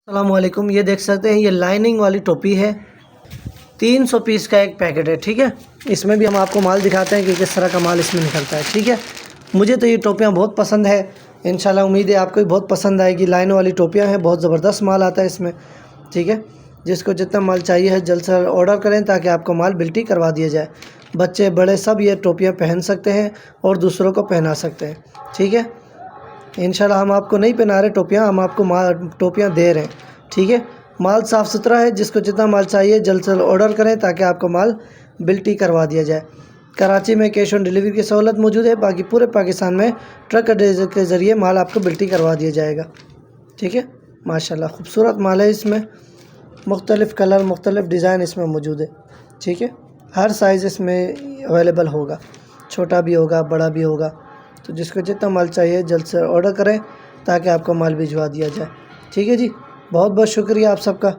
السلام علیکم، یہ دیکھ سکتے ہیں یہ لائننگ والی ٹوپی ہے، 300 پیس کا ایک پیکٹ ہے، ٹھیک ہے۔ اس میں بھی ہم آپ کو مال دکھاتے ہیں کہ کس طرح کا مال اس میں نکلتا ہے، ٹھیک ہے۔ مجھے تو یہ ٹوپیاں بہت پسند ہے، انشاءاللہ امید ہے آپ کو بھی بہت پسند آئے گی۔ لائن والی ٹوپیاں ہیں، بہت زبردست مال آتا ہے اس میں، ٹھیک ہے۔ جس کو جتنا مال چاہیے ہے جلد سے آرڈر کریں تاکہ آپ کو مال بلٹی کروا دیا جائے۔ بچے بڑے سب یہ ٹوپیاں پہن سکتے ہیں اور دوسروں کو پہنا سکتے ہیں، ٹھیک ہے۔ انشاءاللہ ہم آپ کو نہیں پہنا رہے ٹوپیاں، ہم آپ کو ٹوپیاں دے رہے ہیں، ٹھیک ہے۔ مال صاف ستھرا ہے، جس کو جتنا مال چاہیے جلد سے آرڈر کریں تاکہ آپ کو مال بلٹی کروا دیا جائے۔ کراچی میں کیش آن ڈیلیوری کی سہولت موجود ہے، باقی پورے پاکستان میں ٹرک کے ذریعے مال آپ کو بلٹی کروا دیا جائے گا، ٹھیک ہے۔ ماشاءاللہ خوبصورت مال ہے، اس میں مختلف کلر مختلف ڈیزائن اس میں موجود ہے، ٹھیک ہے۔ ہر سائز اس میں اویلیبل ہوگا، چھوٹا بھی ہوگا بڑا بھی ہوگا، تو جس کو جتنا مال چاہیے جلد سے آرڈر کریں تاکہ آپ کو مال بھجوا دیا جائے، ٹھیک ہے جی۔ بہت بہت شکریہ آپ سب کا۔